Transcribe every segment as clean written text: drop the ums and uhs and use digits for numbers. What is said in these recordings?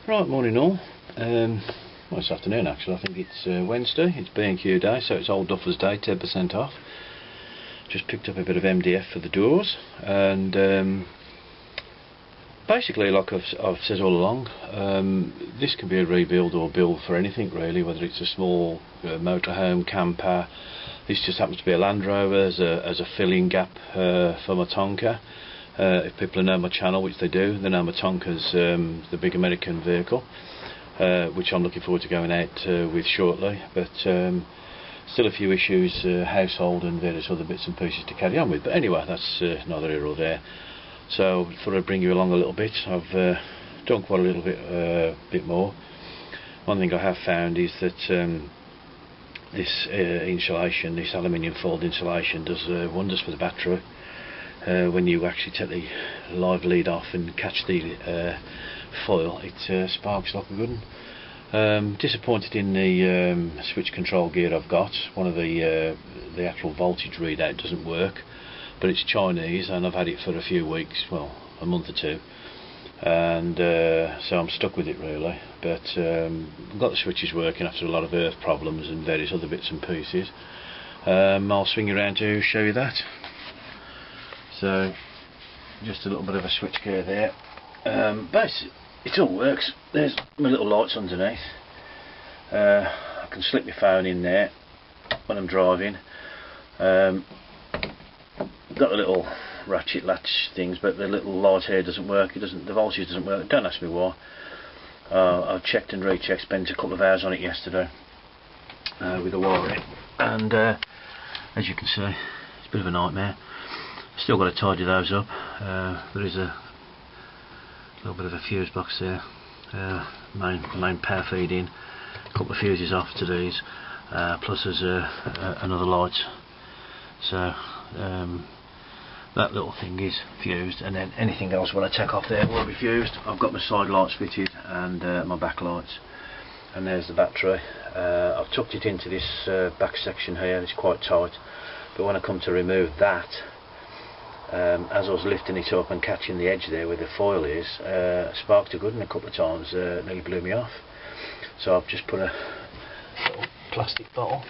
Right, morning all. Well, it's afternoon actually. I think it's Wednesday. It's B&Q day, so it's Old Duffer's Day, 10% off. Just picked up a bit of MDF for the doors, and basically, like I've said all along, this can be a rebuild or build for anything really, whether it's a small motorhome, camper. This just happens to be a Land Rover as a filling gap for my tonka. If people know my channel, which they do, they know my tonka's the big American vehicle, which I'm looking forward to going out with shortly, but still a few issues, household and various other bits and pieces to carry on with. But anyway, that's neither here or there. So I thought I'd bring you along a little bit. I've done quite a little bit more. One thing I have found is that this insulation, this aluminium foiled insulation, does wonders for the battery. When you actually take the live lead off and catch the foil, it sparks like a good one. Disappointed in the switch control gear I've got. One of the actual voltage readout doesn't work, but it's Chinese and I've had it for a few weeks, well, a month or two, and so I'm stuck with it really. But I've got the switches working after a lot of earth problems and various other bits and pieces. I'll swing around to show you that. So just a little bit of a switch gear there. Basically it all works. There's my little lights underneath. I can slip my phone in there when I'm driving. Got the little ratchet latch things, but the little light here doesn't work. The voltage doesn't work. Don't ask me why. I've checked and rechecked, spent a couple of hours on it yesterday with the wiring, and as you can see, it's a bit of a nightmare. Still got to tidy those up. There is a little bit of a fuse box there, main power feed in, a couple of fuses off to these, plus there's another light. So that little thing is fused, and then anything else when I take off there will be fused. I've got my side lights fitted and my back lights, and there's the battery. I've tucked it into this back section here. It's quite tight, but when I come to remove that, as I was lifting it up and catching the edge there where the foil is, sparked a good one a couple of times, nearly blew me off. So I've just put a little plastic bottle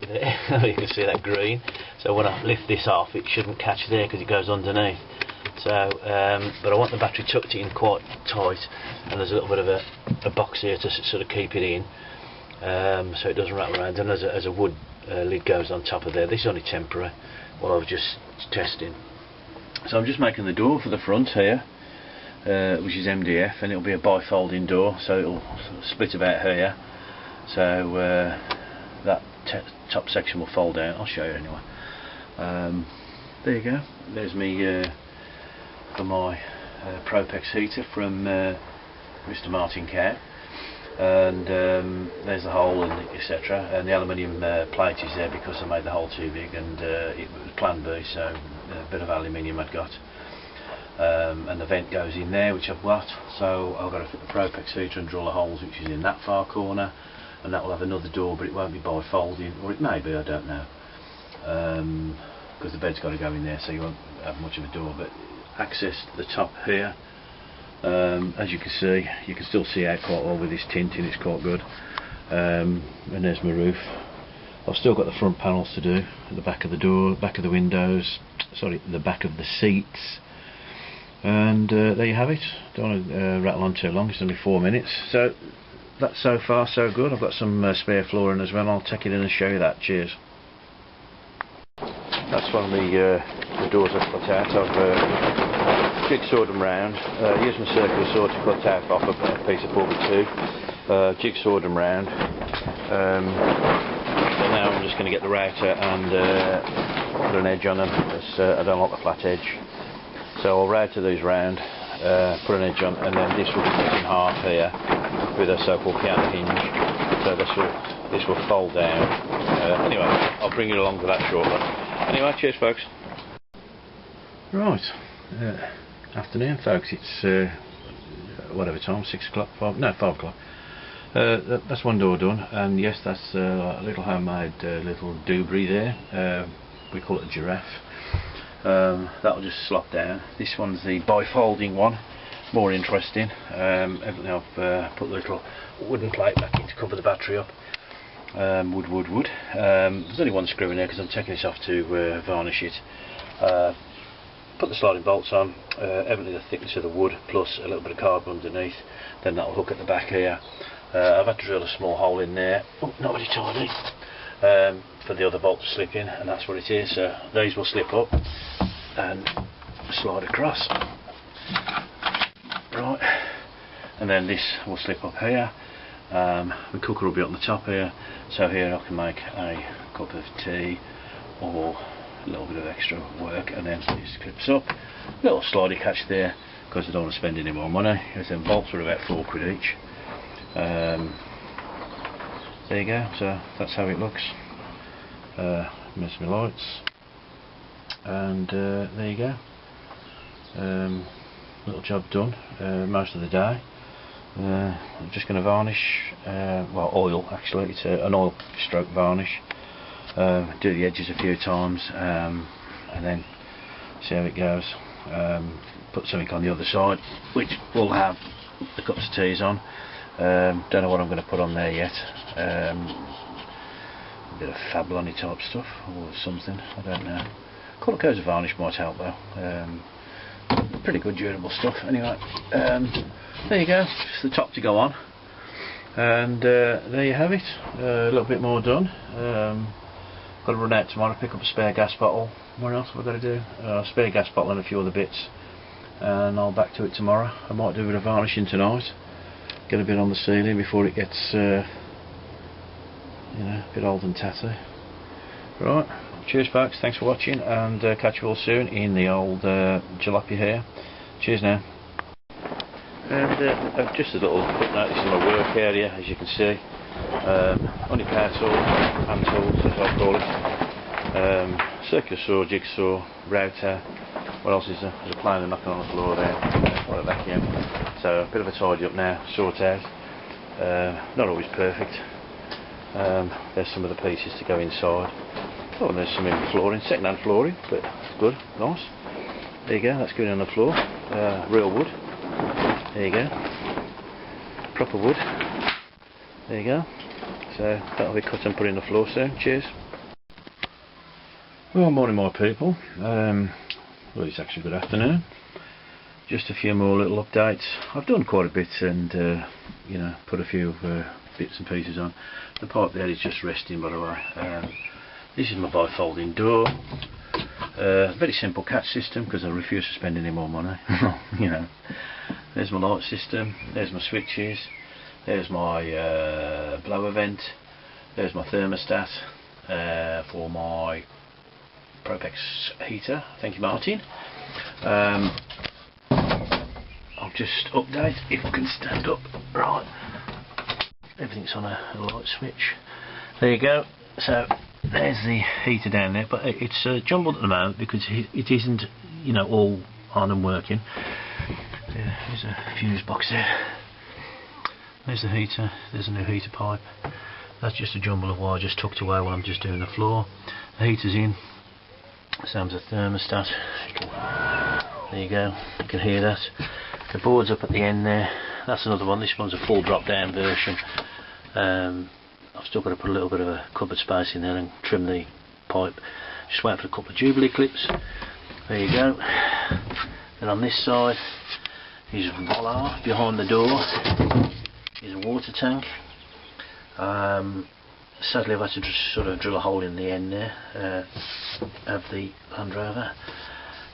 there. You can see that green, so when I lift this off it shouldn't catch there because it goes underneath. So but I want the battery tucked in quite tight, and there's a little bit of a box here to sort of keep it in, so it doesn't rattle around, and as a wood lid goes on top of there. This is only temporary, what I was just testing. So I'm just making the door for the front here, which is MDF, and it'll be a bifolding door, so it'll split about here, so that top section will fold out. I'll show you anyway. There you go. There's me for my Propex heater from Mr. Martin Cow, and there's the hole and etc. And the aluminium plate is there because I made the hole too big, and it was plan B, so a bit of aluminium I'd got, and the vent goes in there, which I've got. So I've got to fit the Propex heater and drill the holes, which is in that far corner, and that will have another door, but it won't be bifolding, or it may be, I don't know, because the bed's got to go in there, so you won't have much of a door. But access to the top here, as you can see, you can still see out quite well with this tinting. It's quite good. And there's my roof. I've still got the front panels to do, at the back of the door, back of the windows, sorry, the back of the seats, and there you have it. Don't want to rattle on too long, it's only 4 minutes. So that's so far so good. I've got some spare flooring as well. I'll take it in and show you that. Cheers. That's one of the doors I've cut out. I've jigsawed them round, used my circular saw to cut out off a piece of 4x2, jigsawed them round, so now I'm just going to get the router and put an edge on them, because I don't like the flat edge. So I'll router these round, put an edge on, and then this will be cut in half here with a so-called piano hinge, so this will fold down. Anyway, I'll bring you along to that shortly. Anyway, cheers folks. Right, afternoon folks, it's whatever time, 6 o'clock, 5 o'clock. That's one door done, and yes, that's a little homemade little doobry there. We call it a giraffe. That'll just slop down. This one's the bifolding one, more interesting. Evidently I've put the little wooden plate back in to cover the battery up. Wood. There's only one screw in there because I'm taking this off to varnish it. Put the sliding bolts on, evidently the thickness of the wood plus a little bit of cardboard underneath, then that'll hook at the back here. I've had to drill a small hole in there, not very tidy, for the other bolt to slip in, and that's what it is. So these will slip up and slide across. Right, and then this will slip up here. The cooker will be on the top here, so here I can make a cup of tea or a little bit of extra work, and then this clips up. Little slidey catch there because I don't want to spend any more money. As them bolts are about £4 each. There you go, so that's how it looks. There's my lights, and there you go. Little job done most of the day. I'm just going to varnish, well, oil actually, it's an oil stroke varnish. Do the edges a few times, and then see how it goes. Put something on the other side which will have the cups of teas on. Don't know what I'm going to put on there yet. A bit of Fabloni type stuff or something, I don't know. A couple of coats of varnish might help though. Pretty good durable stuff anyway. There you go, just the top to go on, and there you have it. A little bit more done. Got to run out tomorrow, pick up a spare gas bottle. What else have I got to do? Spare gas bottle and a few other bits, and I'll back to it tomorrow. I might do a bit of varnishing tonight, get a bit on the ceiling before it gets you know, a bit old and tatty. Right, cheers folks, thanks for watching, and catch you all soon in the old jalopy here. Cheers now. And just a little footnote, this is my work area, as you can see. Only power tools, hand tools as I call it. Circular saw, jigsaw, router. What else is there? There's a planer knocking on the floor there. What a vacuum. So a bit of a tidy up now, sort out. Not always perfect. There's some of the pieces to go inside. Oh, and there's some in the flooring, second-hand flooring, but good, nice. There you go, that's going on the floor. Real wood. There you go. Proper wood. There you go. So that'll be cut and put in the floor soon. Cheers. Well, morning my people. Well, it's actually good afternoon. Just a few more little updates. I've done quite a bit, and you know, put a few bits and pieces on. The pipe there is just resting, by the way. This is my bifolding door. Very simple catch system because I refuse to spend any more money. You know, there's my light system. There's my switches. There's my blower vent. There's my thermostat for my Propex heater. Thank you, Martin. I'll just update if I can stand up. Right, everything's on a light switch. There you go. So there's the heater down there, but it's jumbled at the moment because it isn't, you know, all on and working. There's a fuse box there. There's the heater. There's a new heater pipe. That's just a jumble of wire just tucked away while I'm just doing the floor. The heater's in. Sounds a thermostat. There you go. You can hear that. The board's up at the end there. That's another one. This one's a full drop down version. I've still got to put a little bit of a cupboard space in there and trim the pipe. Just wait for a couple of Jubilee clips. There you go. Then on this side is voila, behind the door is a water tank. Sadly I've had to just sort of drill a hole in the end there of the Land Rover.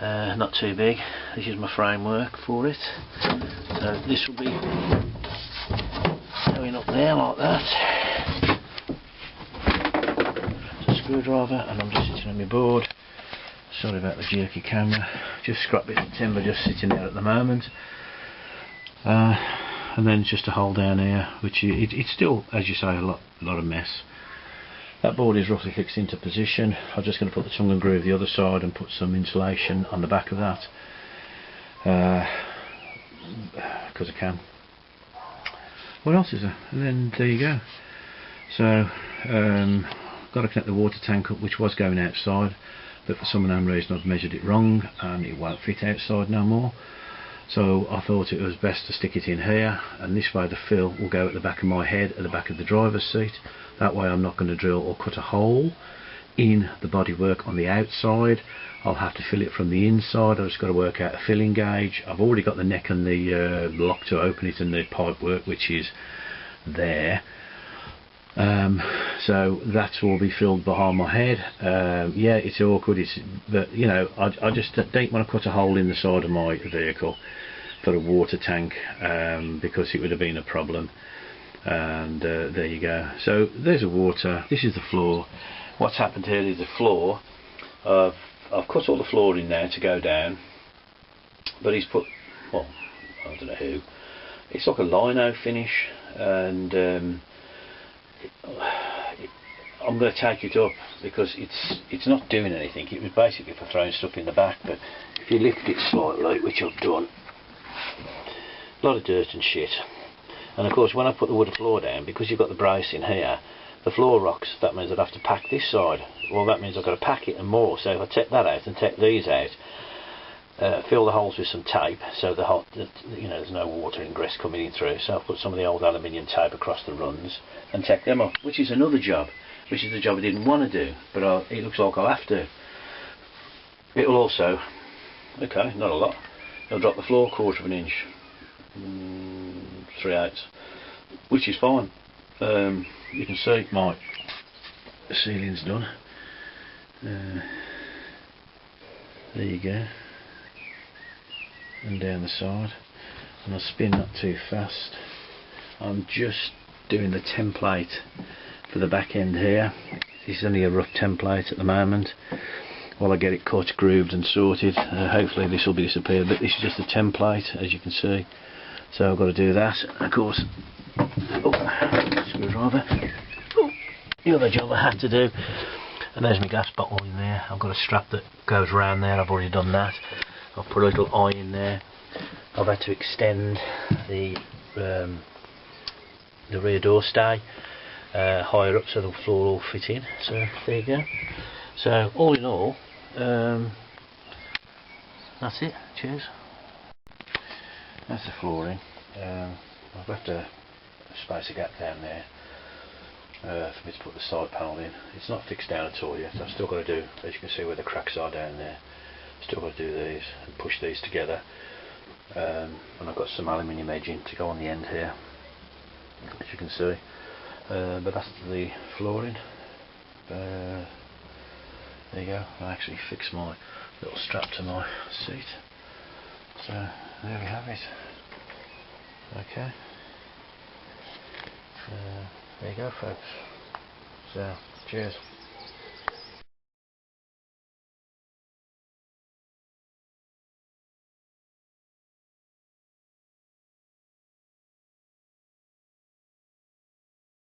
Not too big. This is my framework for it. So this will be going up there like that. It's a screwdriver, and I'm just sitting on my board. Sorry about the jerky camera. Just scrap bits of timber just sitting there at the moment. And then just a hole down here, which it's still, as you say, a lot of mess. That board is roughly fixed into position. I'm just going to put the tongue and groove the other side and put some insulation on the back of that, because I can. What else is there? And then there you go. So got to connect the water tank up, which was going outside, but for some unknown reason I've measured it wrong and it won't fit outside no more. So I thought it was best to stick it in here, and this way the fill will go at the back of my head, at the back of the driver's seat. That way I'm not going to drill or cut a hole in the bodywork on the outside. I'll have to fill it from the inside. I've just got to work out a filling gauge. I've already got the neck and the lock to open it, and the pipe work, which is there. So that will be filled behind my head. Yeah, it's awkward, but you know, I just don't want to cut a hole in the side of my vehicle for a water tank, because it would have been a problem. And there you go. So there's a water. This is the floor. What's happened here is the floor. I've cut all the flooring now to go down, but he's put, well, I don't know who. It's like a lino finish, and I'm going to take it up because it's not doing anything. It was basically for throwing stuff in the back, but if you lift it slightly, which I've done, a lot of dirt and shit. And of course when I put the wood floor down, because you've got the brace in here, the floor rocks. That means I'd have to pack this side. Well, that means I've got to pack it and more. So if I take that out and take these out, fill the holes with some tape, so you know, there's no water ingress coming in through. So I've put some of the old aluminium tape across the runs and take them off, which is another job, which is the job I didn't want to do, but it looks like I'll have to. It'll also, okay, not a lot, it'll drop the floor 1/4 of an inch, 3/8, which is fine. You can see my ceiling's done. There you go, and down the side, and I'll spin not too fast. I'm just doing the template for the back end here. This is only a rough template at the moment while I get it cut, grooved and sorted. Hopefully this will be disappeared, but this is just a template, as you can see. So I've got to do that. Of course, screwdriver. The other job I had to do, and there's my gas bottle in there. I've got a strap that goes around there. I've already done that. I've put a little eye in there. I've had to extend the rear door stay higher up so the floor will fit in. So there you go. So all in all, that's it. Cheers. That's the flooring. I've left a spacer gap down there for me to put the side panel in. It's not fixed down at all yet. I've still got to do, as you can see where the cracks are down there, still got to do these and push these together. And I've got some aluminium edging to go on the end here, as you can see. But that's the flooring. There you go. I actually fixed my little strap to my seat. So there we have it. Okay. There you go, folks. So cheers.